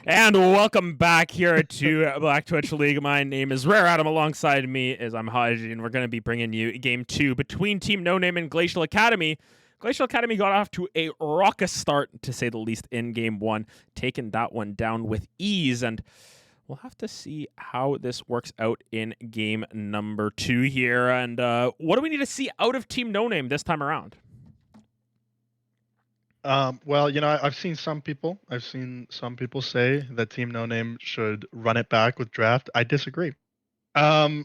And welcome back here to Black Twitch League. My name is RareAdam. Alongside me is I'm Haji, and we're going to be bringing you Game 2 between Team No Name and Glacial Academy. Glacial Academy got off to a raucous start, to say the least, in Game 1, taking that one down with ease, and we'll have to see how this works out in Game number 2 here. And what do we need to see out of Team No Name this time around? Well, I've seen some people say that Team No Name should run it back with draft. I disagree. I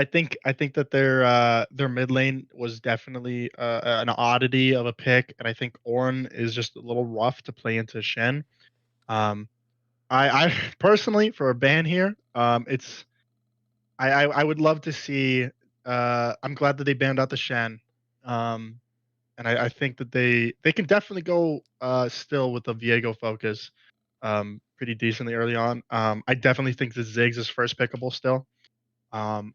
think that their mid lane was definitely an oddity of a pick, and I think Ornn is just a little rough to play into Shen. I personally, for a ban here, I would love to see. I'm glad that they banned out the Shen. And I think that they can definitely go still with the Viego focus pretty decently early on. I definitely think the Ziggs is first pickable still,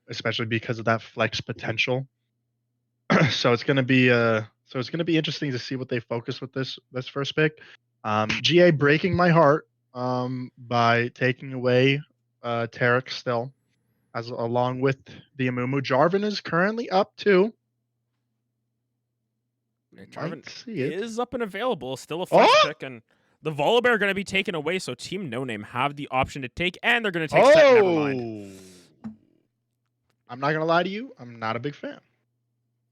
especially because of that flex potential. So it's gonna be interesting to see what they focus with this first pick. GA breaking my heart by taking away Tarek still, as along with the Amumu. Jarvan is currently up too. Jarvan See it. is up and available, still a flex pick, and the Volibear are going to be taken away, so Team No Name have the option to take, and they're going to take Set Nevermind. I'm not going to lie to you. I'm not a big fan.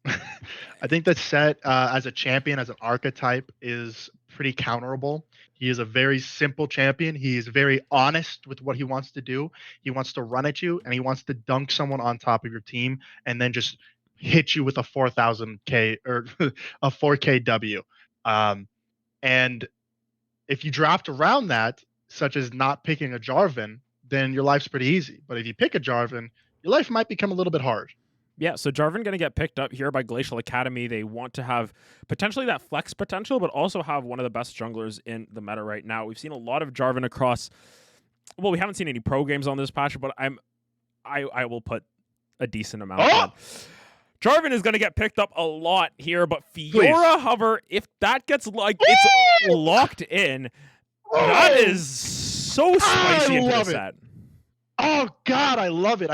I think that Set, as a champion, as an archetype, is pretty counterable. He is a very simple champion. He is very honest with what he wants to do. He wants to run at you, and he wants to dunk someone on top of your team, and then just hit you with a 4,000k or a 4k W. And if you draft around that, such as not picking a Jarvan, then your life's pretty easy. But if you pick a Jarvan, your life might become a little bit hard. Yeah, so Jarvan going to get picked up here by Glacial Academy. They want to have potentially that flex potential, but also have one of the best junglers in the meta right now. We've seen a lot of Jarvan across. Well, we haven't seen any pro games on this patch, but I will put a decent amount on. Jarvan is going to get picked up a lot here, but Fiora Hover, if that gets it's locked in, that is so spicy into the set. Oh God, I love it.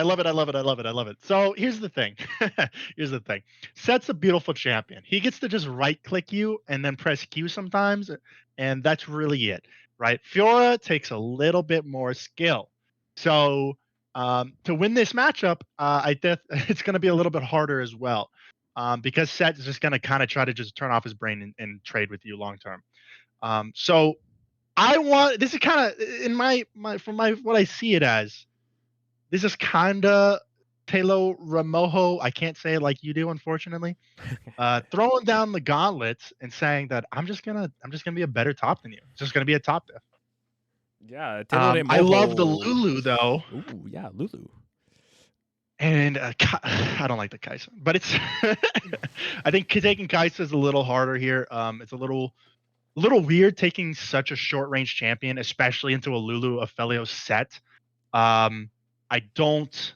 So here's the thing. Set's a beautiful champion. He gets to just right click you and then press Q sometimes, and that's really it, right? Fiora takes a little bit more skill. So to win this matchup, it's going to be a little bit harder as well, because Set is just going to kind of try to just turn off his brain and trade with you long term. So I want, this is kind of in what I see it as. This is kind of Telo Ramojo. I can't say it like you do, unfortunately. Throwing down the gauntlets and saying that I'm just gonna be a better top than you. It's just gonna be a top diff. Yeah, I love the Lulu though. Ooh, yeah, Lulu. And I don't like the Kai'Sa, but it's I think taking Kai'Sa is a little harder here. It's a little weird taking such a short range champion, especially into a Lulu Ophelio set. I don't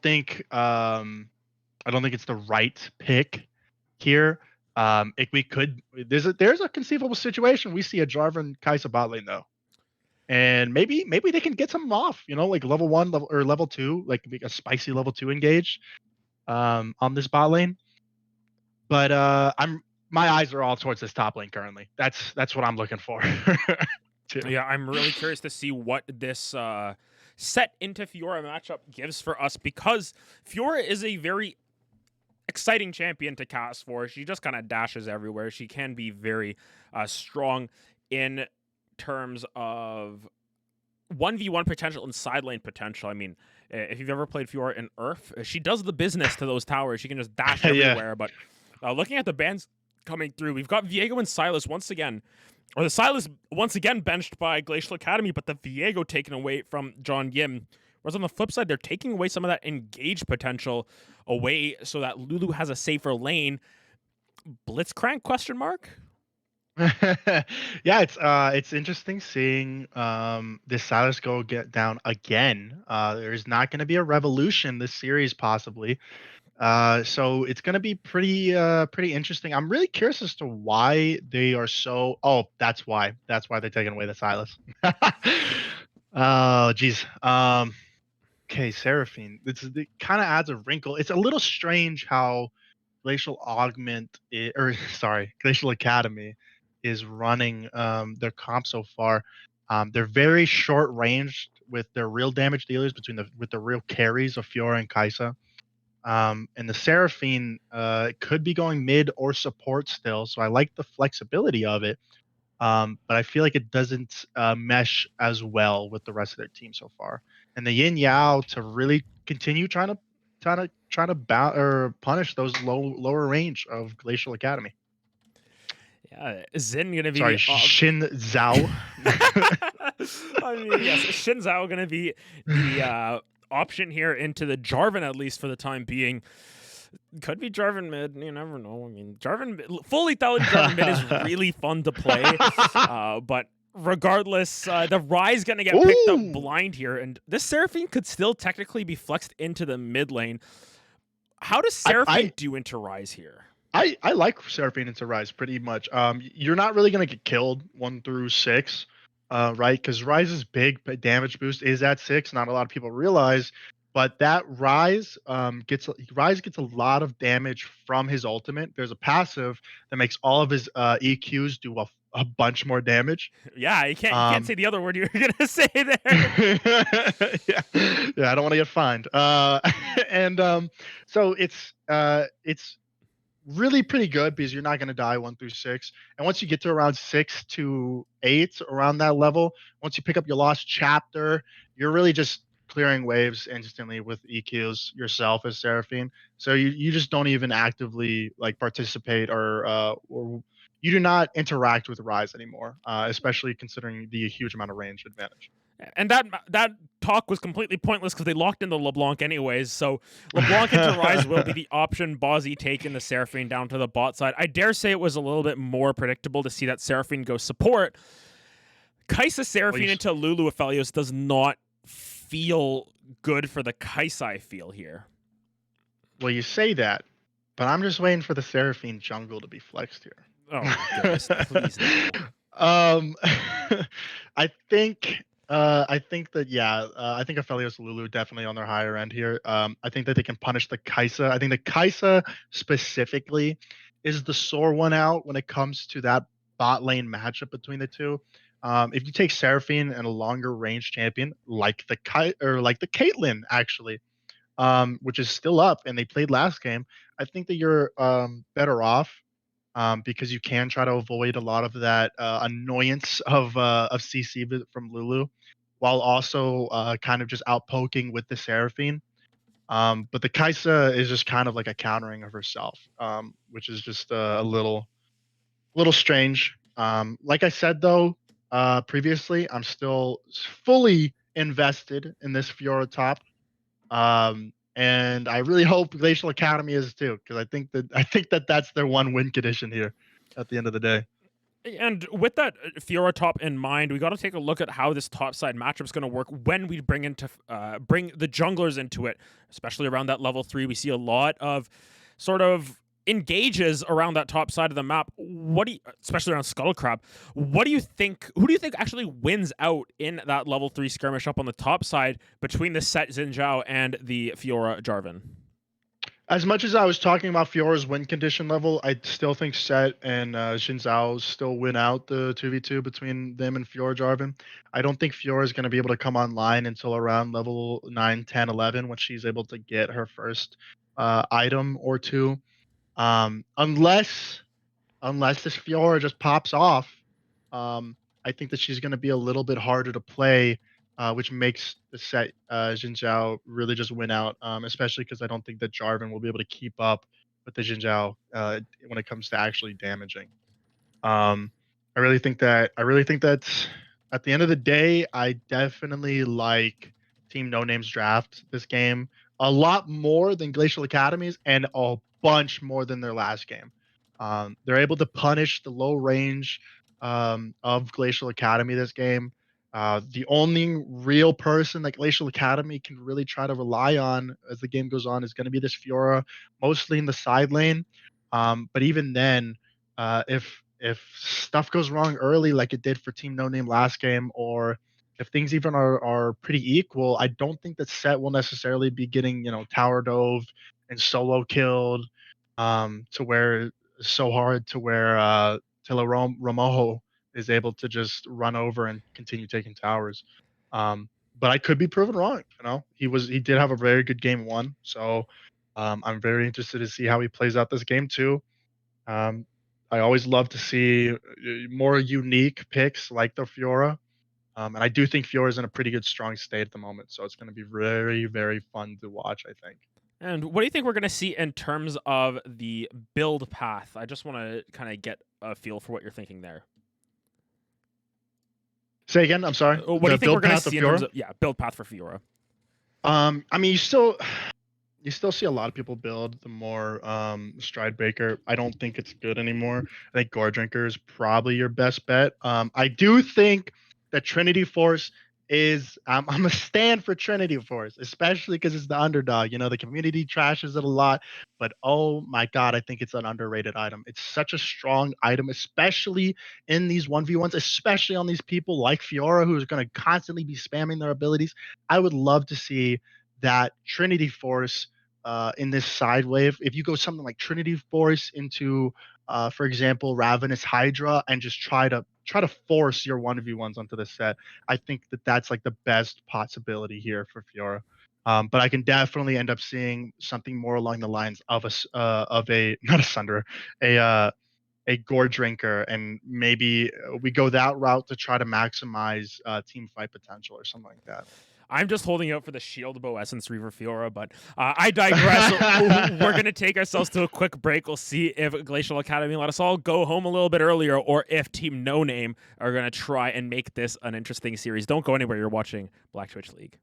think it's the right pick here. There's a conceivable situation. We see a Jarvan Kai'Sa bot lane though, and maybe they can get something off. Like level 1 or level 2, like a spicy level 2 engage on this bot lane. But my eyes are all towards this top lane currently. That's what I'm looking for. Yeah, I'm really curious to see what this Set into Fiora matchup gives for us, because Fiora is a very exciting champion to cast for. She just kind of dashes everywhere. She can be very strong in terms of 1v1 potential and side lane potential. I mean, if you've ever played Fiora in Earth, she does the business to those towers. She can just dash everywhere. Yeah. But looking at the bans coming through, we've got Viego and Sylas once again. Or the Sylas once again benched by Glacial Academy, but the Viego taken away from John Yim. Whereas on the flip side, they're taking away some of that engage potential away so that Lulu has a safer lane. Blitzcrank, question mark? Yeah, it's interesting seeing this Sylas go get down again. There's not going to be a revolution this series, possibly. So it's gonna be pretty interesting. I'm really curious as to why they are so. Oh, that's why. That's why they're taking away the Silas. Oh, geez. Okay, Seraphine. It kind of adds a wrinkle. It's a little strange how Glacial or sorry, Glacial Academy is running their comp so far. They're very short ranged with their real damage dealers with the real carries of Fiora and Kaisa. And the Seraphine could be going mid or support still, so I like the flexibility of it. But I feel like it doesn't mesh as well with the rest of their team so far. And the Yin Yao to really continue trying to punish those lower range of Glacial Academy. Yeah, is Zin gonna be Sorry, the Shin Zhao. I mean, yes, Shin Zhao gonna be the option here into the Jarvan, at least for the time being. Could be Jarvan mid. You never know. I mean, fully talented Jarvan mid is really fun to play. But regardless, the Ryze gonna get picked up Ooh, blind here, and this Seraphine could still technically be flexed into the mid lane. How does I, Seraphine I do into Ryze here? I like Seraphine into Rise pretty much. You're not really gonna get killed 1 through 6, right? Because Rise's big damage boost is at 6. Not a lot of people realize, but that Rise gets a lot of damage from his ultimate. There's a passive that makes all of his EQs do a bunch more damage. Yeah, you can't say Um, the other word you're gonna say there. yeah, yeah, I don't want to get fined. And so it's really pretty good because you're not going to die 1 through 6. And once you get to around 6 to 8, around that level, once you pick up your lost chapter, you're really just clearing waves instantly with EQs yourself as Seraphine. So you just don't even actively like participate or you do not interact with Rise anymore, especially considering the huge amount of range advantage. And that talk was completely pointless because they locked in the LeBlanc anyways. So LeBlanc into Rise will be the option. Bozzy taking the Seraphine down to the bot side. I dare say it was a little bit more predictable to see that Seraphine go support. Kaisa well, Seraphine into Lulu Aphelios does not feel good for the Kaisa, I feel here. well, you say that, but I'm just waiting for the Seraphine jungle to be flexed here. Oh my goodness, please no. um, I think that I think Aphelios Lulu definitely on their higher end here. I think that they can punish the Kaisa. I think the Kaisa specifically is the sore one out when it comes to that bot lane matchup between the two. If you take Seraphine and a longer range champion like the Caitlyn actually, which is still up and they played last game, I think that you're better off because you can try to avoid a lot of that annoyance of CC from Lulu, while also kind of just out poking with the Seraphine. But the Kaisa is just kind of like a countering of herself, which is just a little strange. Like I said though, previously, I'm still fully invested in this Fiora top. And I really hope Glacial Academy is too, because I think that that's their one win condition here at the end of the day. And with that Fiora top in mind, we got to take a look at how this top side matchup is going to work when we bring the junglers into it, especially around that level 3. We see a lot of sort of engages around that top side of the map. Especially around Scuttle Crab? What do you think? Who do you think actually wins out in that level 3 skirmish up on the top side between the Set Xin Zhao and the Fiora Jarvan? As much as I was talking about Fiora's win condition level, I still think Set and Xin Zhao still win out the 2v2 between them and Fiora Jarvan. I don't think Fiora is going to be able to come online until around level 9, 10, 11 when she's able to get her first item or two. Unless this Fiora just pops off, I think that she's going to be a little bit harder to play, which makes the set Xin Zhao really just win out, especially because I don't think that Jarvan will be able to keep up with the Xin Zhao when it comes to actually damaging. Um, I really think that at the end of the day, I definitely like Team No Name's draft this game a lot more than Glacial Academies and a bunch more than their last game. They're able to punish the low range of Glacial Academy this game. The only real person that Glacial Academy can really try to rely on as the game goes on is going to be this Fiora, mostly in the side lane. But even then, if stuff goes wrong early, like it did for Team No Name last game, or if things even are pretty equal, I don't think that Set will necessarily be getting tower dove and solo killed to where so hard to where Romoho is able to just run over and continue taking towers. But I could be proven wrong. He did have a very good game one, so I'm very interested to see how he plays out this game too. Um, I always love to see more unique picks like the Fiora. And I do think Fiora is in a pretty good, strong state at the moment. So it's going to be very, very fun to watch, I think. And what do you think we're going to see in terms of the build path? I just want to kind of get a feel for what you're thinking there. Say again. I'm sorry. What do you think we're going to see in terms of build path for Fiora? I mean, you still see a lot of people build the more stride breaker. I don't think it's good anymore. I think Gore Drinker is probably your best bet. I do think that Trinity Force is I'm a stand for Trinity Force, especially because it's the underdog. The community trashes it a lot, but oh my god, I think it's an underrated item. It's such a strong item, especially in these 1v1s, especially on these people like Fiora, who's going to constantly be spamming their abilities. I would love to see that Trinity Force in this side wave. If you go something like Trinity Force into, for example, Ravenous Hydra, and just try to force your 1v1s onto the set, I think that that's like the best possibility here for Fiora. But I can definitely end up seeing something more along the lines of a not a Sunderer, a Gore Drinker, and maybe we go that route to try to maximize team fight potential or something like that. I'm just holding out for the Shield Bow Essence Reaver Fiora, but I digress. We're going to take ourselves to a quick break. We'll see if Glacial Academy let us all go home a little bit earlier, or if Team No Name are going to try and make this an interesting series. Don't go anywhere. You're watching Black Twitch League.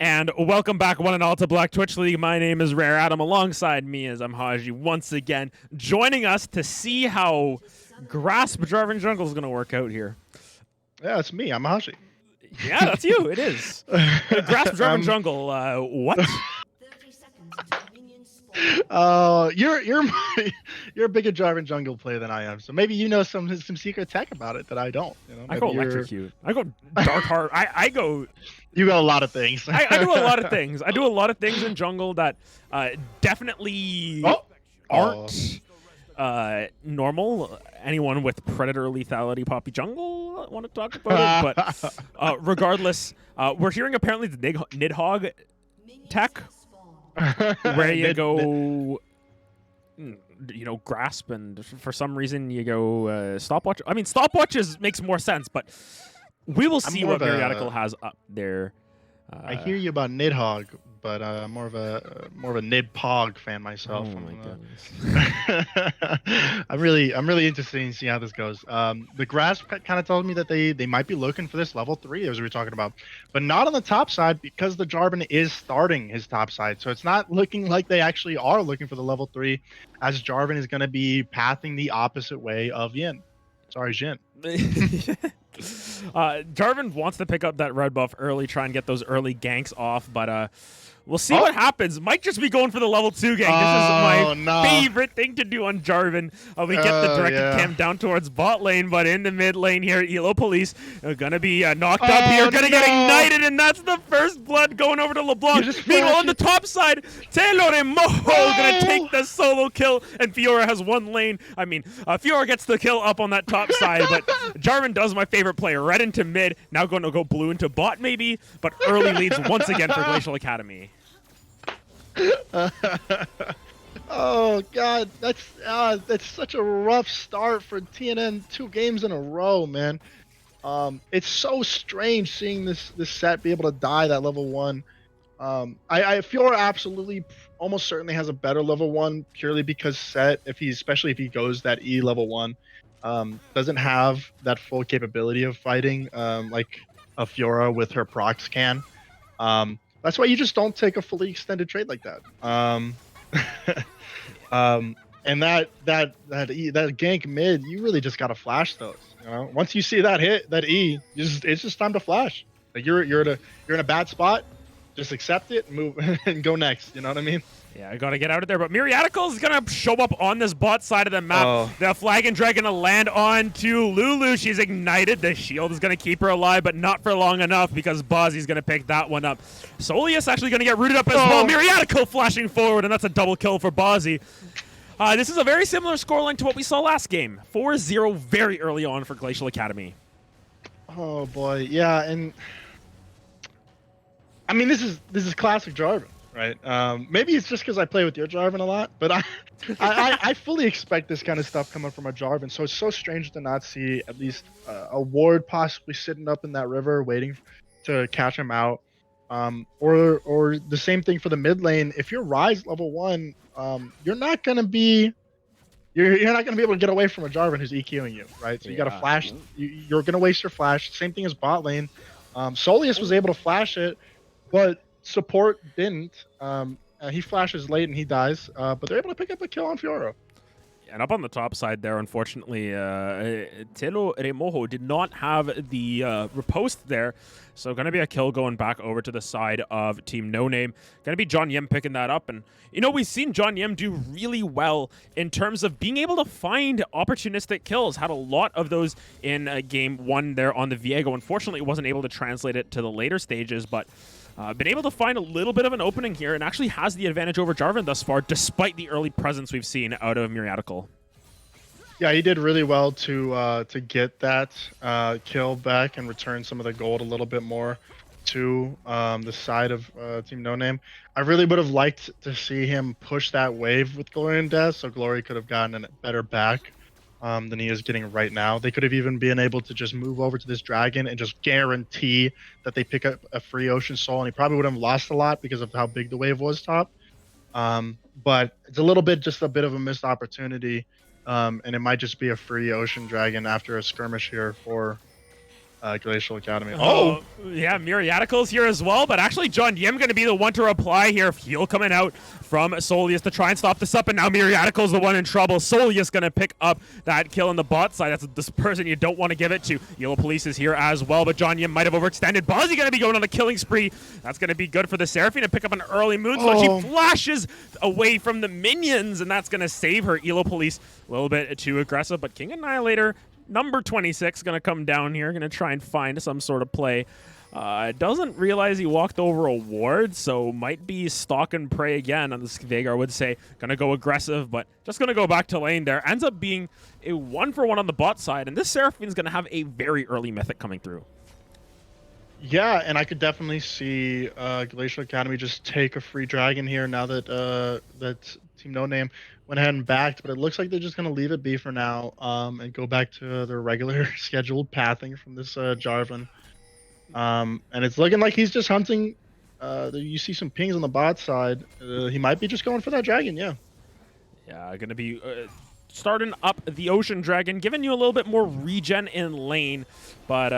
And welcome back, one and all, to Black Twitch League. My name is Rare Adam. Alongside me is Haji once again, joining us to see how Grasp Jarvan Jungle is going to work out here. Yeah, it's me. I'm Haji. Yeah, that's you. It is. Grasp Jarvan Jungle. What? You're a bigger Jarvan Jungle player than I am, so maybe you know some secret tech about it that I don't. You know, I go electrocute. I go dark heart. I go. You got a lot of things. I do a lot of things. I do a lot of things in jungle that definitely aren't normal. Anyone with predator lethality poppy jungle want to talk about it, but regardless, we're hearing apparently the Nidhogg tech, where you go, you know, grasp, and for some reason you go stopwatch. I mean, stopwatches makes more sense, but we will see what RareAdamCasts has up there. I hear you about Nidhogg, but I'm more of a Nidpog fan myself. Oh my goodness. I'm really interested in seeing how this goes. The Grasp kind of told me that they might be looking for this level 3, as we were talking about, but not on the top side because the Jarvan is starting his top side. So it's not looking like they actually are looking for the level 3, as Jarvan is going to be pathing the opposite way of Jin. Sorry, Jin. Jarvan wants to pick up that red buff early, try and get those early ganks off, but we'll see what happens. Might just be going for the level 2 gank. This is my favorite thing to do on Jarvan. We get the directed cam down towards bot lane, but in the mid lane here, Elo Police are going to be knocked up here, going to get ignited, and that's the first blood going over to LeBlanc. Meanwhile, on the top side, Taylor and Moho going to take the solo kill, and Fiora has one lane. I mean, Fiora gets the kill up on that top side, but Jarvan does my favorite play. Red into mid, now going to go blue into bot maybe, but early leads once again for Glacial Academy. Oh god, that's such a rough start for TNN. 2 games in a row, man. It's so strange seeing this set be able to die that level 1. I feel absolutely almost certainly has a better level 1 purely because Set, especially if he goes that E level 1, doesn't have that full capability of fighting like a Fiora with her procs can. That's why you just don't take a fully extended trade like that. And that gank mid, you really just gotta flash those. You know, once you see that hit, that E, it's just time to flash. Like you're in a bad spot, just accept it, and move and go next. You know what I mean? Yeah, I gotta get out of there, but RareAdamCasts is gonna show up on this bot side of the map. The Flag and Drag gonna land on to Lulu. She's ignited. The shield is gonna keep her alive, but not for long enough because Bozzy's gonna pick that one up. Solius actually gonna get rooted up as well. RareAdamCasts flashing forward, and that's a double kill for Bozzy. This is a very similar scoreline to what we saw last game. 4-0 very early on for Glacial Academy. Oh boy, yeah, and I mean this is classic Jarvan. Right. Maybe it's just because I play with your Jarvan a lot, but I fully expect this kind of stuff coming from a Jarvan. So it's so strange to not see at least a ward possibly sitting up in that river waiting to catch him out. Or the same thing for the mid lane. If you're Ryze level 1, you're not gonna be able to get away from a Jarvan who's EQing you, right? So you gotta flash. You're gonna waste your flash. Same thing as bot lane. Solius was able to flash it, but support didn't. He flashes late and he dies, but they're able to pick up a kill on Fiora. And up on the top side there, unfortunately, Telo Remojo did not have the riposte there, so going to be a kill going back over to the side of Team No Name. Going to be John Yim picking that up, and you know, we've seen John Yim do really well in terms of being able to find opportunistic kills. Had a lot of those in game 1 there on the Viego. Unfortunately, wasn't able to translate it to the later stages, but been able to find a little bit of an opening here and actually has the advantage over Jarvan thus far, despite the early presence we've seen out of RareAdamCasts. Yeah, he did really well to get that kill back and return some of the gold a little bit more to the side of Team No Name. I really would have liked to see him push that wave with Glory and Death, so Glory could have gotten a better back than he is getting right now. They could have even been able to just move over to this dragon and just guarantee that they pick up a free Ocean Soul, and he probably would have lost a lot because of how big the wave was top. But it's just a bit of a missed opportunity, and it might just be a free Ocean Dragon after a skirmish here for Glacial Academy. Yeah, Myriadical's here as well, but actually John Yim going to be the one to reply here. Heal coming out from Solius to try and stop this up, and now Myriadical's the one in trouble. Solius going to pick up that kill on the bot side. That's this person you don't want to give it to. Yellow Police is here as well, but John Yim might have overextended. Bozzy going to be going on a killing spree. That's going to be good for the Seraphine to pick up an early moonsault. She flashes away from the minions, and that's going to save her. Elo Police a little bit too aggressive, but King Annihilator number 26 going to come down here, going to try and find some sort of play. Doesn't realize he walked over a ward, so might be stalk and prey again, on this Vagar would say. Going to go aggressive, but just going to go back to lane there. Ends up being a 1-for-1 on the bot side, and this Seraphine's going to have a very early mythic coming through. Yeah, and I could definitely see Glacial Academy just take a free dragon here now that that Team No Name went ahead and backed, but it looks like they're just going to leave it be for now and go back to their regular scheduled pathing from this Jarvan. And it's looking like he's just hunting. You see some pings on the bot side. He might be just going for that dragon, yeah. Yeah, going to be starting up the Ocean Dragon, giving you a little bit more regen in lane, but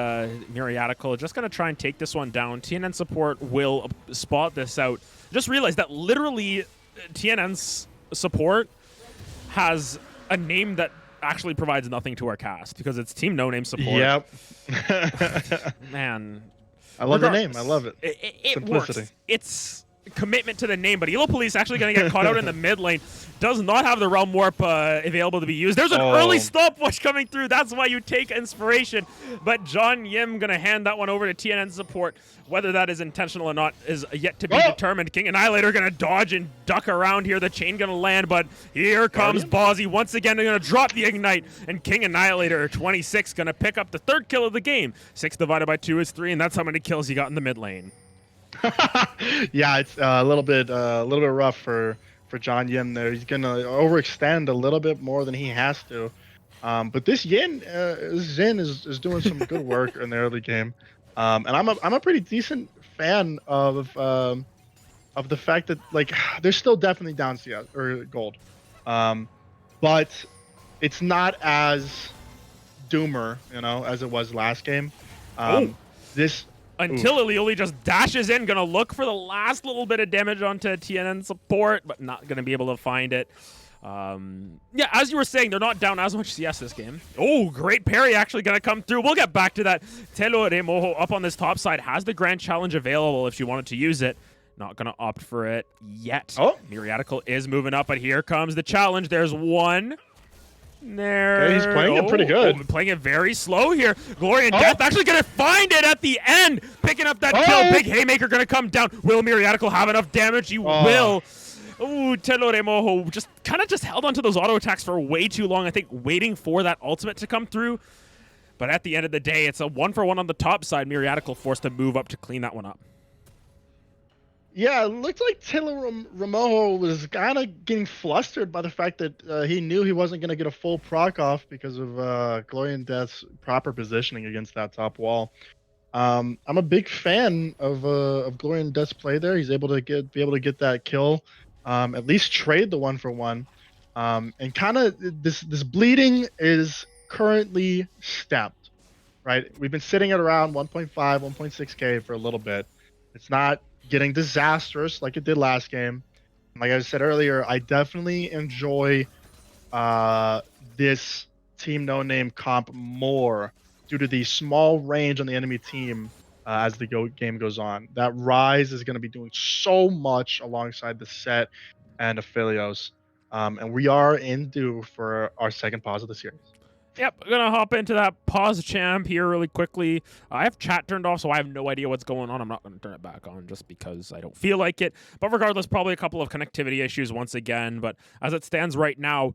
Myriadical just going to try and take this one down. TNN support will spot this out. Just realized that literally TNN's support has a name that actually provides nothing to our cast because it's Team No Name support. Yep. Man. I love the name. I love it. It Simplicity. works. It's commitment to the name, but Elo Police actually going to get caught out in the mid lane. Does not have the Realm Warp available to be used. There's an early stopwatch coming through. That's why you take inspiration. But John Yim going to hand that one over to TNN support. Whether that is intentional or not is yet to be determined. King Annihilator going to dodge and duck around here. The chain going to land, but here comes Bozzy. Once again, they're going to drop the Ignite, and King Annihilator, 26, going to pick up the third kill of the game. 6 divided by 2 is 3, and that's how many kills he got in the mid lane. Yeah, it's a little bit rough for John Yim there. He's gonna overextend a little bit more than he has to. But this Zin is doing some good work in the early game. And I'm a pretty decent fan of the fact that like they're still definitely down CS or gold. But it's not as doomer, as it was last game. Until Ilioli just dashes in, gonna look for the last little bit of damage onto TNN support, but not gonna be able to find it. Yeah, as you were saying, they're not down as much CS this game. Oh, great parry actually gonna come through. We'll get back to that. Telo Remojo up on this top side has the Grand Challenge available if she wanted to use it. Not gonna opt for it yet. Myriadical is moving up, but here comes the challenge. There's one. There. Yeah, he's playing it pretty good. Playing it very slow here. Glory and Death actually going to find it at the end. Picking up that kill. Big Haymaker going to come down. Will Myriadical have enough damage? He will. Ooh, Telo Remojo just kind of held onto those auto attacks for way too long. I think waiting for that ultimate to come through. But at the end of the day, it's a 1-for-1 on the top side. Myriadical forced to move up to clean that one up. Yeah, it looked like Telo Remojo was kind of getting flustered by the fact that he knew he wasn't going to get a full proc off because of Glory and Death's proper positioning against that top wall. I'm a big fan of Glory and Death's play there. He's able to be able to get that kill, at least trade the 1-for-1, and kind of this bleeding is currently stepped, right? We've been sitting at around 1.5, 1.6k for a little bit. It's not getting disastrous like it did last game. Like I said earlier, I definitely enjoy this Team No Name comp more due to the small range on the enemy team as the game goes on. That Rise is going to be doing so much alongside the Set and Aphelios. And we are in due for our second pause of the series. Yep, I'm going to hop into that pause champ here really quickly. I have chat turned off, so I have no idea what's going on. I'm not going to turn it back on just because I don't feel like it. But regardless, probably a couple of connectivity issues once again. But as it stands right now,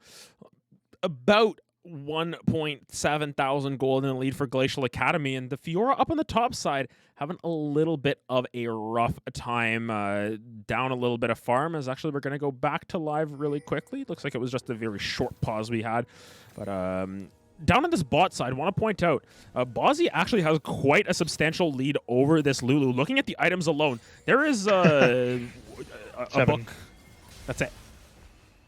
about 1.7 thousand gold in the lead for Glacial Academy. And the Fiora up on the top side having a little bit of a rough time. Down a little bit of farm as actually we're going to go back to live really quickly. Looks like it was just a very short pause we had. But down on this bot side, I want to point out, Bozzy actually has quite a substantial lead over this Lulu. Looking at the items alone, there is a book. That's it.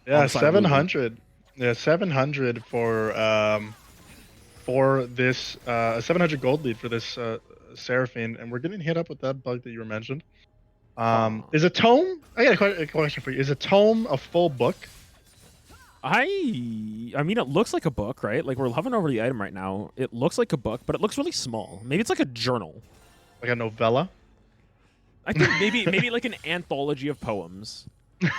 Yeah, 700. Lulu. Yeah, 700 for for this 700 gold lead for this Seraphine, and we're getting hit up with that bug that you were mentioned. Is a tome? I got a question for you. Is a tome a full book? I mean, it looks like a book, right? Like, we're hovering over the item right now. It looks like a book, but it looks really small. Maybe it's like a journal. Like a novella? I think maybe like an anthology of poems.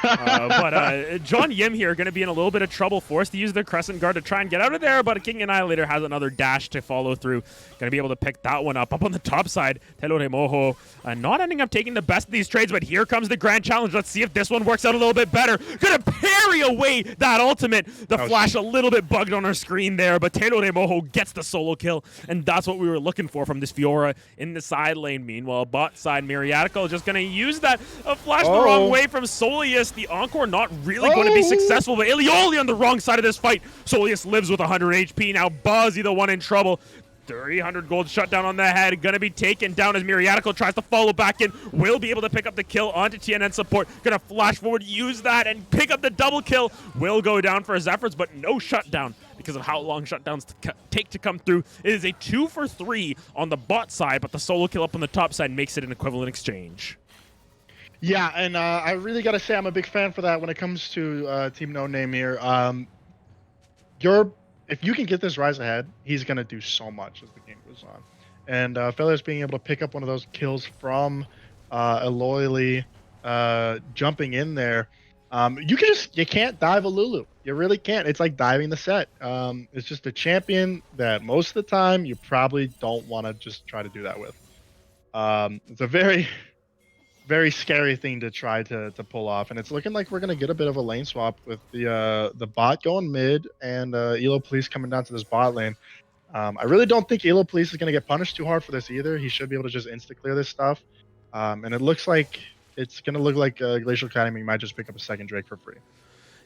But John Yim here going to be in a little bit of trouble, forced to use the Crescent Guard to try and get out of there, but King Annihilator has another dash to follow through. Going to be able to pick that one up. Up on the top side, Telo de Mojo not ending up taking the best of these trades, but here comes the Grand Challenge. Let's see if this one works out a little bit better. Going to parry away that ultimate. The flash a little bit bugged on our screen there, but Telo de Mojo gets the solo kill, and that's what we were looking for from this Fiora in the side lane. Meanwhile, bot side, Miriatical is just going to use that flash the wrong way from Solius. The Encore not really going to be successful, but Ilioli on the wrong side of this fight. Solius lives with 100 HP. Now Buzzy, the one in trouble. 300 gold shutdown on the head. Going to be taken down as Miriatical tries to follow back in. Will be able to pick up the kill onto TNN support. Going to flash forward, use that, and pick up the double kill. Will go down for his efforts, but no shutdown because of how long shutdowns take to come through. It is a 2 for 3 on the bot side, but the solo kill up on the top side makes it an equivalent exchange. Yeah, and I really got to say I'm a big fan for that when it comes to Team No Name here. If you can get this Rise ahead, he's going to do so much as the game goes on. And Fellas being able to pick up one of those kills from Aloy jumping in there, you can't dive a Lulu. You really can't. It's like diving the set. It's just a champion that most of the time you probably don't want to just try to do that with. It's a very scary thing to try to pull off, and it's looking like we're gonna get a bit of a lane swap with the bot going mid and Elo Police coming down to this bot lane. I really don't think Elo Police is gonna get punished too hard for this either. He should be able to just insta clear this stuff, and it looks like it's gonna look like Glacial Academy might just pick up a second Drake for free.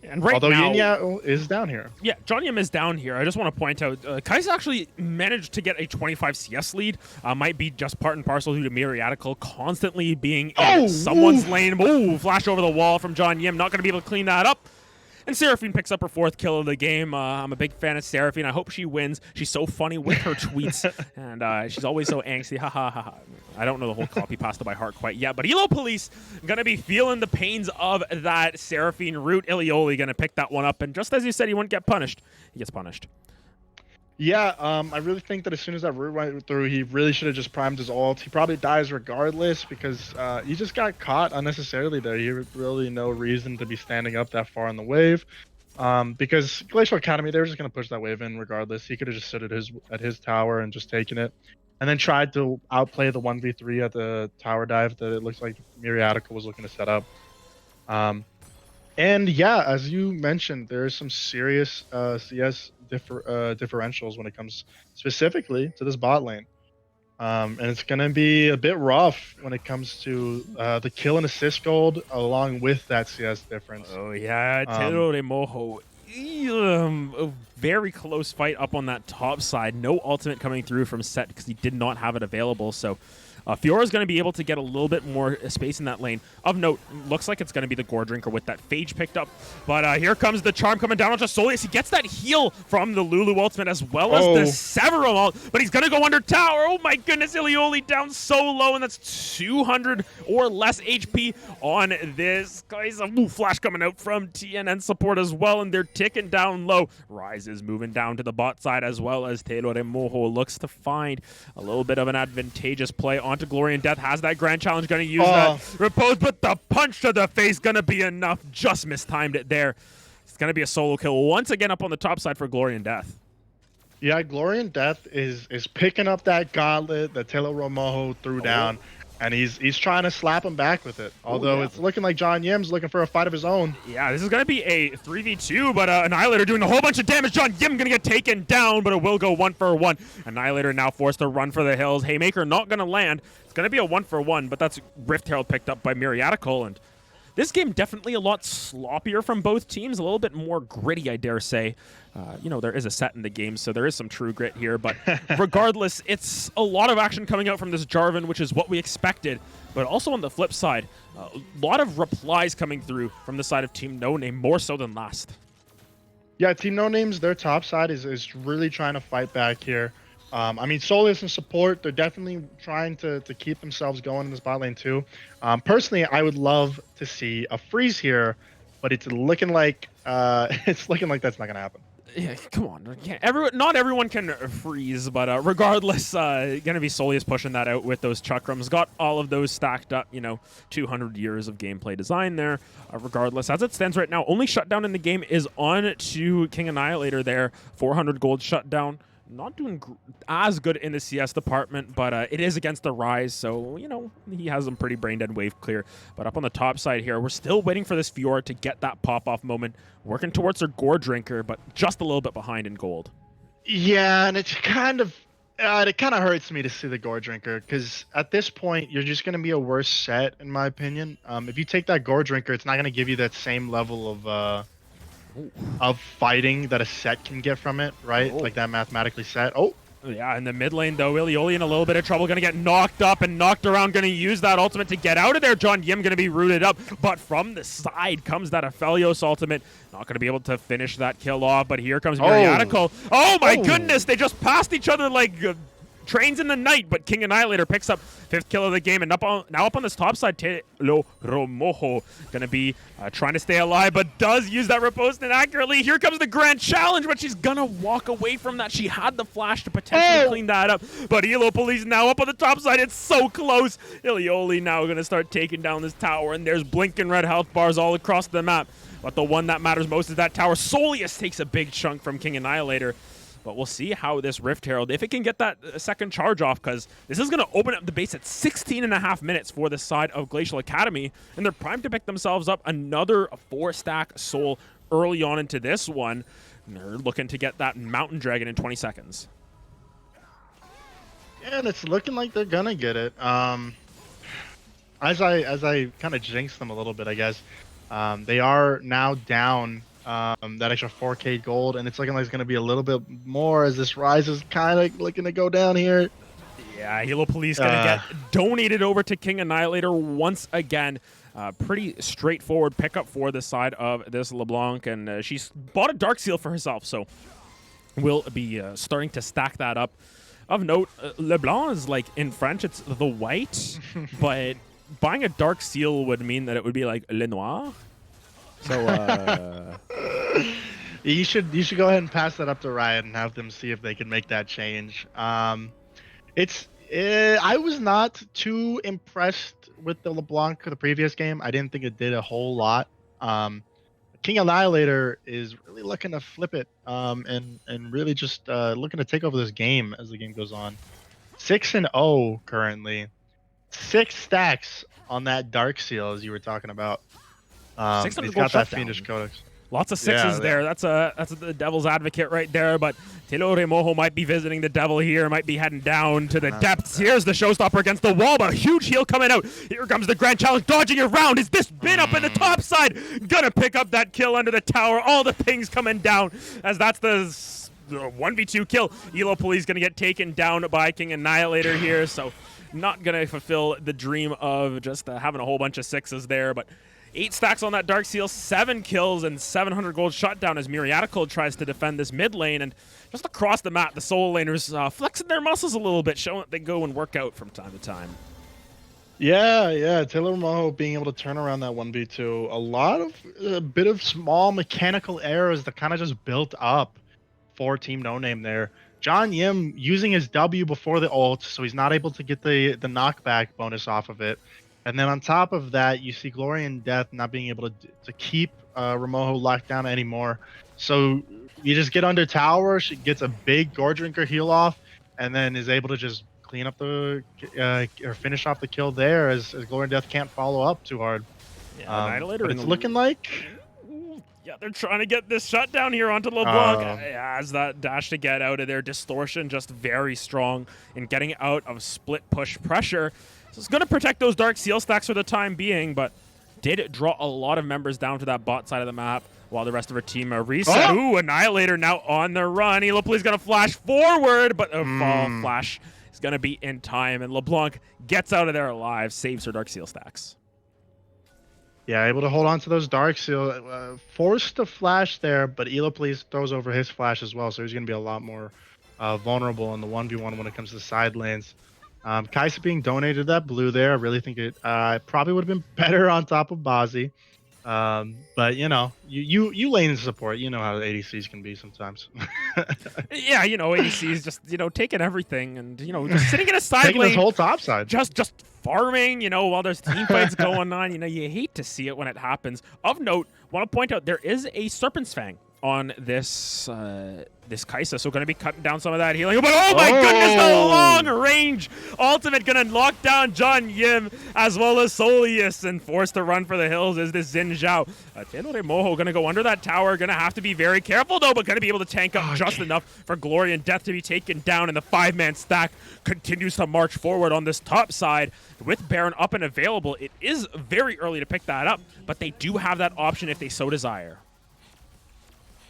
And right although now, Yinya is down here. Yeah, John Yim is down here. I just want to point out, Kai's actually managed to get a 25 CS lead. Might be just part and parcel due to Miriatical constantly being in someone's lane. Ooh, flash over the wall from John Yim. Not going to be able to clean that up. And Seraphine picks up her 4th kill of the game. I'm a big fan of Seraphine. I hope she wins. She's so funny with her tweets, and she's always so angsty. Ha ha ha ha. I don't know the whole copy pasta by heart quite yet, but Elo Police going to be feeling the pains of that Seraphine route. Ilioli going to pick that one up, and just as you said, he wouldn't get punished. He gets punished. Yeah, I really think that as soon as that root went through, he really should have just primed his ult. He probably dies regardless because he just got caught unnecessarily there. He had really no reason to be standing up that far on the wave. Because Glacial Academy, they were just going to push that wave in regardless. He could have just stood at his tower and just taken it. And then tried to outplay the 1v3 at the tower dive that it looks like Miriatical was looking to set up. And yeah, as you mentioned, there's some serious CS differentials when it comes specifically to this bot lane. And it's going to be a bit rough when it comes to the kill and assist gold along with that CS difference. Oh, yeah. Telo de Mojo. A very close fight up on that top side. No ultimate coming through from Set because he did not have it available. So Fiora's going to be able to get a little bit more space in that lane. Of note, looks like it's going to be the Gore Drinker with that Phage picked up. But here comes the Charm coming down onto Solius. He gets that heal from the Lulu ultimate as well as the Several ult. But he's going to go under tower. Oh my goodness, Ilioli down so low. And that's 200 or less HP on this. Guys, a flash coming out from TNN support as well. And they're ticking down low. Rise is moving down to the bot side as well as Telo de Mojo looks to find a little bit of an advantageous play onto Glory and Death. Has that Grand Challenge, going to use that repose, but the punch to the face going to be enough. Just mistimed it there. It's going to be a solo kill once again up on the top side for Glory and Death. Yeah, Glory and Death is picking up that gauntlet that Telo Mojo threw down, and he's trying to slap him back with it. Although it's looking like John Yim's looking for a fight of his own. Yeah, this is going to be a 3v2, but Annihilator doing a whole bunch of damage. John Yim going to get taken down, but it will go 1-for-1. Annihilator now forced to run for the hills. Haymaker not going to land. It's going to be a 1-for-1, but that's Rift Herald picked up by Miriatical, and this game definitely a lot sloppier from both teams, a little bit more gritty, I dare say. You know, there is a set in the game, so there is some true grit here, but regardless, it's a lot of action coming out from this Jarvan, which is what we expected. But also on the flip side, a lot of replies coming through from the side of Team No Name, more so than last. Yeah, Team No Names, their top side is really trying to fight back here. I mean, Solis and support, they're definitely trying to keep themselves going in this bot lane too. Personally, I would love to see a freeze here, but it's looking like it's looking like that's not gonna happen. Yeah, come on. Not everyone can freeze, but regardless, gonna be Solius pushing that out with those chakrams. Got all of those stacked up, 200 years of gameplay design there. Regardless, as it stands right now, only shutdown in the game is on to King Annihilator there. 400 gold shutdown. Not doing as good in the CS department, but it is against the Rise, so, he has them pretty brain dead wave clear. But up on the top side here, we're still waiting for this Fiora to get that pop-off moment. Working towards their Gore Drinker, but just a little bit behind in gold. Yeah, and it's kind of it kind of hurts me to see the Gore Drinker, because at this point, you're just going to be a worse set, in my opinion. If you take that Gore Drinker, it's not going to give you that same level of fighting that a set can get from it, right? Oh. Like that mathematically set. Oh. Yeah, in the mid lane, though, Ilioli in a little bit of trouble. Going to get knocked up and knocked around. Going to use that ultimate to get out of there. John Yim going to be rooted up. But from the side comes that Aphelios ultimate. Not going to be able to finish that kill off. But here comes Myriadical. Oh, my goodness. They just passed each other like trains in the night. But King Annihilator picks up 5th kill of the game. And now up on this top side, Telo Romojo going to be trying to stay alive, but does use that riposte inaccurately. Here comes the grand challenge, but she's going to walk away from that. She had the flash to potentially clean that up. But Elo Police now up on the top side. It's so close. Ilioli now going to start taking down this tower. And there's blinking red health bars all across the map. But the one that matters most is that tower. Solius takes a big chunk from King Annihilator. But we'll see how this Rift Herald, if it can get that second charge off, because this is going to open up the base at 16 and a half minutes for the side of Glacial Academy, and they're primed to pick themselves up another 4-stack soul early on into this one. And they're looking to get that Mountain Dragon in 20 seconds. Yeah, and it's looking like they're going to get it. As I kind of jinxed them a little bit, I guess, they are now down that extra 4K gold, and it's looking like it's going to be a little bit more as this Rise is kind of looking to go down here. Yeah, Hilo Police going to get donated over to King Annihilator once again. Pretty straightforward pickup for the side of this LeBlanc, and she's bought a Dark Seal for herself, so we'll be starting to stack that up. Of note, LeBlanc is like, in French, it's the white, but buying a Dark Seal would mean that it would be like Le Noir. So you should go ahead and pass that up to Riot and have them see if they can make that change. I was not too impressed with the LeBlanc for the previous game. I didn't think it did a whole lot. King Annihilator is really looking to flip it and really just looking to take over this game as the game goes on. 6-0 currently. 6 stacks on that Dark Seal, as you were talking about. He's got that Fiendish Codex. Lots of 6s there. That's the devil's advocate right there. But Telo Remojo might be visiting the devil here. Might be heading down to the depths. Here's the showstopper against the wall, but a huge heal coming out. Here comes the grand challenge, dodging around. Is this bin up in the top side? Gonna pick up that kill under the tower. All the pings coming down as that's the 1v2 kill. Elo Police gonna get taken down by King Annihilator here. So not gonna fulfill the dream of just having a whole bunch of 6s there, but 8 stacks on that Dark Seal, 7 kills, and 700 gold shutdown as Myriadical tries to defend this mid lane. And just across the map, the solo laners flexing their muscles a little bit, showing that they go and work out from time to time. Yeah. Taylor Moho being able to turn around that 1v2. A bit of small mechanical errors that kind of just built up for Team No Name there. John Yim using his W before the ult, so he's not able to get the knockback bonus off of it. And then on top of that, you see Glory and Death not being able to keep Remojo locked down anymore. So you just get under tower, she gets a big Gore Drinker heal off, and then is able to just clean up or finish off the kill there as Glory and Death can't follow up too hard. Yeah, but it's looking like... Yeah, they're trying to get this shutdown here onto LeBlanc. As that dash to get out of there, Distortion just very strong in getting out of split push pressure. So it's going to protect those Dark Seal stacks for the time being, but did draw a lot of members down to that bot side of the map while the rest of her team reset. Ooh, Annihilator now on the run. Elopley's going to flash forward, but a fall flash is going to be in time, and LeBlanc gets out of there alive, saves her Dark Seal stacks. Yeah, able to hold on to those darks. He'll forced to flash there, but Eloplease throws over his flash as well, so he's going to be a lot more vulnerable in the 1v1 when it comes to side lanes. Kai'Sa being donated that blue there, I really think it probably would have been better on top of Bozzy. But you know, you lane support, you know how ADCs can be sometimes. Yeah, ADC is just taking everything and just sitting in a side Taking this lane, whole top side. just farming, while there's team fights going on. You hate to see it when it happens. Of note, want to point out there is a Serpent's Fang on this Kai'Sa, so going to be cutting down some of that healing. But oh my goodness, the long range ultimate going to knock down John Yim as well as Solius, and forced to run for the hills is this Xin Zhao. Taylor Moho going to go under that tower, going to have to be very careful though, but going to be able to tank up just enough for Glory and Death to be taken down, and the 5-man stack continues to march forward on this top side with Baron up and available. It is very early to pick that up, but they do have that option if they so desire.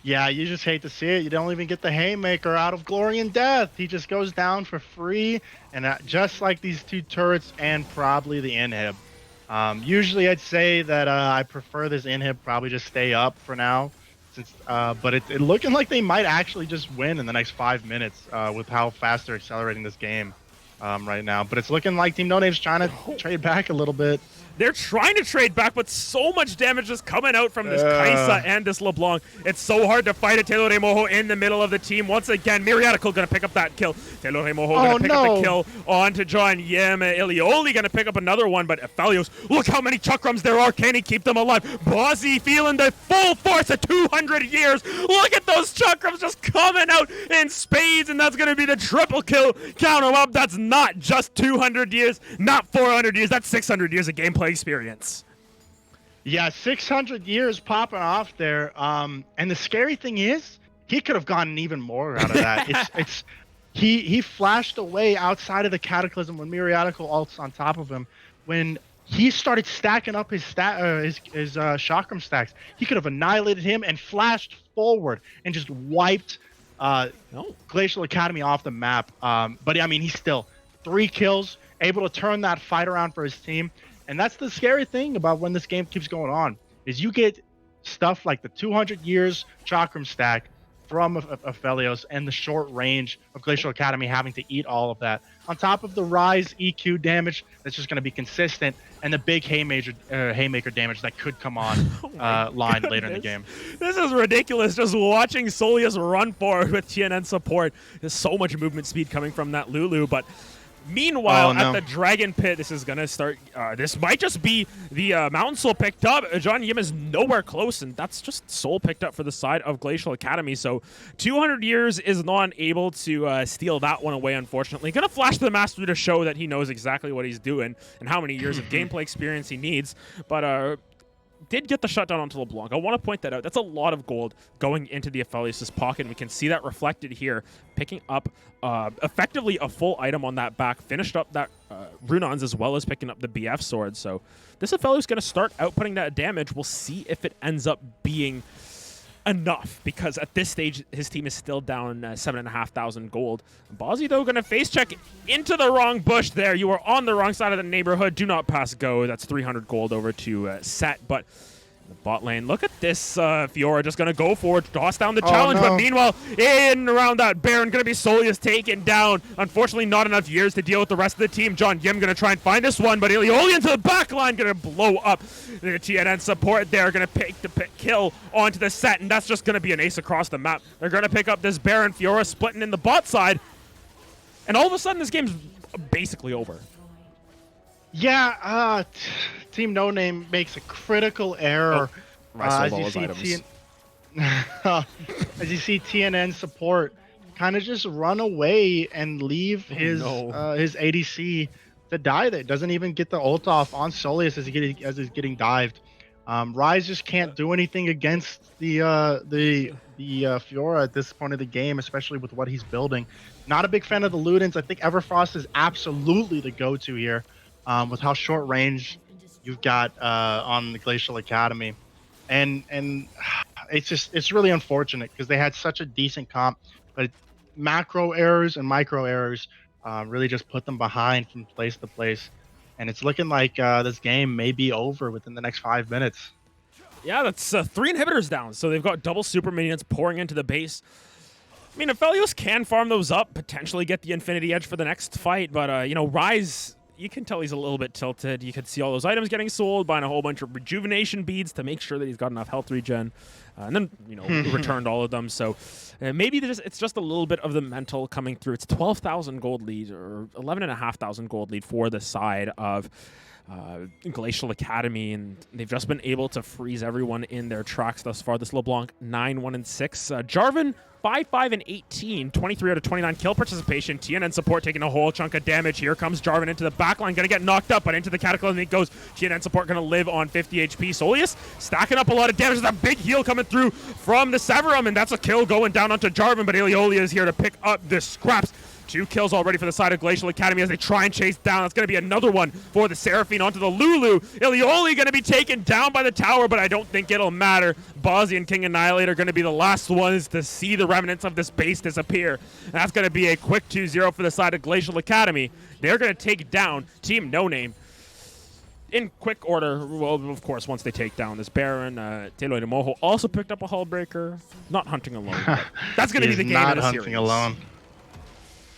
Yeah, you just hate to see it. You don't even get the haymaker out of Glory and Death. He just goes down for free, and just like these two turrets and probably the inhib. Usually I'd say that I prefer this inhib probably just stay up for now, since but it looking like they might actually just win in the next 5 minutes with how fast they're accelerating this game right now. But it's looking like Team No Name's trying to trade back a little bit. They're trying to trade back, but so much damage is coming out from this Kai'Sa and this LeBlanc. It's so hard to fight it. Taylor Moho in the middle of the team. Once again, Myriadical going to pick up that kill. Taylor Moho going to pick up the kill onto John Yim. Ilioli going to pick up another one, but Aphelios, look how many chakrams there are. Can he keep them alive? Bozzy feeling the full force of 200 years. Look at those chakrams just coming out in spades, and that's going to be the triple kill. Count them up. That's not just 200 years, not 400 years. That's 600 years of gameplay experience. Yeah, 600 years popping off there. And the scary thing is, he could have gotten even more out of that. He flashed away outside of the Cataclysm when Myriadical ults on top of him. When he started stacking up his chakram stacks, he could have annihilated him and flashed forward and just wiped Glacial Academy off the map. But I mean, he's still 3 kills, able to turn that fight around for his team. And that's the scary thing about when this game keeps going on, is you get stuff like the 200 years chakram stack from Aphelios and the short range of Glacial Academy having to eat all of that, on top of the Rise EQ damage that's just going to be consistent, and the big haymaker damage that could come on line later in the game. This is ridiculous, just watching Solius run forward with TNN support. There's so much movement speed coming from that Lulu, but meanwhile, at the Dragon Pit, this is going to start. This might just be the Mountain Soul picked up. John Yim is nowhere close, and that's just Soul picked up for the side of Glacial Academy. So 200 years is not able to steal that one away, unfortunately. Going to flash to the Master to show that he knows exactly what he's doing and how many years of gameplay experience he needs. But did get the shutdown onto LeBlanc. I want to point that out. That's a lot of gold going into the Aphelios' pocket, and we can see that reflected here, picking up effectively a full item on that back, finished up that Runons as well as picking up the BF sword. So this Aphelios is going to start outputting that damage. We'll see if it ends up being enough, because at this stage his team is still down 7,500 gold. Bozzy though going to face check into the wrong bush there. You are on the wrong side of the neighborhood. Do not pass go. That's 300 gold over to Set. But the bot lane, look at this Fiora just going to go for it, toss down the challenge. But meanwhile, in and around that Baron, going to be Solius taken down. Unfortunately, not enough years to deal with the rest of the team. John Yim going to try and find this one, but Ilioli into the back line, going to blow up the TNN support there. Going to pick the kill onto the Set, and that's just going to be an ace across the map. They're going to pick up this Baron. Fiora splitting in the bot side, and all of a sudden this game's basically over. Yeah, Team No Name makes a critical error. As you see TNN support kind of just run away and leave his ADC to die there. Doesn't even get the ult off on Solius as he's getting dived. Rise just can't do anything against the Fiora at this point of the game, especially with what he's building. Not a big fan of the Ludens. I think Everfrost is absolutely the go-to here. With how short range you've got on the Glacial Academy, and it's really unfortunate because they had such a decent comp, but macro errors and micro errors really just put them behind from place to place. and it's looking like this game may be over within the next 5 minutes. Yeah, that's 3 inhibitors down, so they've got double super minions pouring into the base. I mean, Aphelios can farm those up, potentially get the Infinity Edge for the next fight, but, you know, Ryze, you can tell he's a little bit tilted. You can see all those items getting sold, buying a whole bunch of rejuvenation beads to make sure that he's got enough health regen, and then, you know, returned all of them. So maybe it's just a little bit of the mental coming through. It's 12,000 gold lead, or 11,500 gold lead for the side of Glacial Academy, and they've just been able to freeze everyone in their tracks thus far. This LeBlanc 9-1-6. Jarvan 5-5-18, 23 out of 29 kill participation. TNN support taking a whole chunk of damage. Here comes Jarvan into the backline, gonna get knocked up, but into the Cataclysm he goes. TNN support gonna live on 50 HP. Soleus stacking up a lot of damage. There's a big heal coming through from the Severum, and that's a kill going down onto Jarvan, but Ilioli is here to pick up the scraps. 2 kills already for the side of Glacial Academy as they try and chase down. That's going to be another one for the Seraphine onto the Lulu. Ilioli going to be taken down by the tower, but I don't think it'll matter. Bozzy and King Annihilator are going to be the last ones to see the remnants of this base disappear. And that's going to be a quick 2-0 for the side of Glacial Academy. They're going to take down Team No Name in quick order. Well, of course, once they take down this Baron, Etoe de Moho also picked up a Hullbreaker. Not hunting alone. That's going to be the game of the series. Not hunting alone.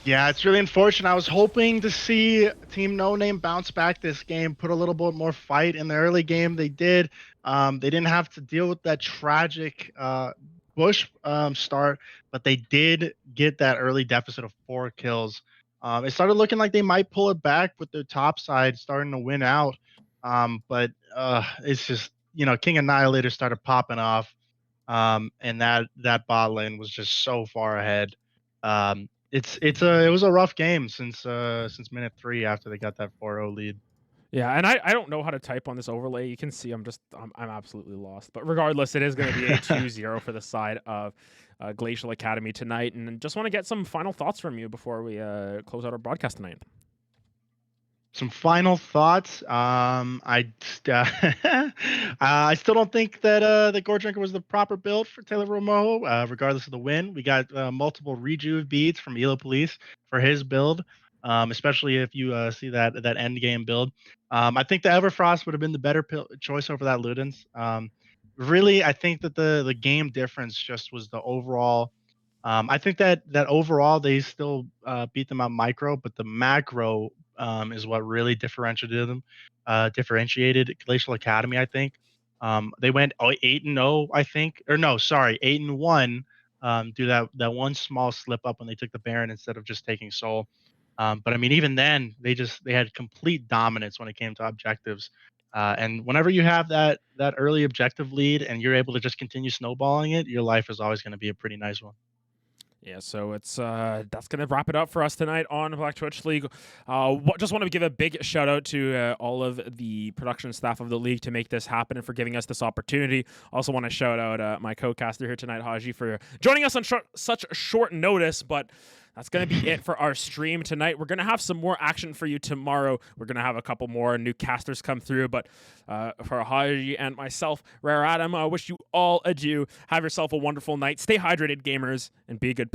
Yeah, it's really unfortunate. I was hoping to see Team No Name bounce back this game, put a little bit more fight in the early game. They did. They didn't have to deal with that tragic Bush start, but they did get that early deficit of 4 kills. It started looking like they might pull it back with their top side starting to win out. But it's just, you know, King Annihilator started popping off, and that bot lane was just so far ahead. It was a rough game since minute 3 after they got that 4-0 lead. Yeah, and I don't know how to type on this overlay. You can see I'm absolutely lost. But regardless, it is going to be a 2-0 for the side of Glacial Academy tonight. And just want to get some final thoughts from you before we close out our broadcast tonight. Some final thoughts. I still don't think that the Gore Drinker was the proper build for Taylor Romo. Regardless of the win, we got multiple rejuve beads from Elo Police for his build. Especially if you see that end game build. I think the Everfrost would have been the better choice over that Ludens. Really, I think that the game difference just was the overall. I think that overall they still beat them out micro, but the macro is what really differentiated them. Differentiated Glacial Academy, I think. They went 8-0, I think, or no, sorry, 8-1. Do that one small slip up when they took the Baron instead of just taking Soul. But I mean, even then, they had complete dominance when it came to objectives. And whenever you have that early objective lead and you're able to just continue snowballing it, your life is always going to be a pretty nice one. Yeah, so it's that's going to wrap it up for us tonight on Black Twitch League. Just want to give a big shout out to all of the production staff of the league to make this happen and for giving us this opportunity. Also want to shout out my co-caster here tonight, Haji, for joining us on such short notice, but that's going to be it for our stream tonight. We're going to have some more action for you tomorrow. We're going to have a couple more new casters come through, but for Haji and myself, Rare Adam, I wish you all adieu. Have yourself a wonderful night. Stay hydrated, gamers, and be good people.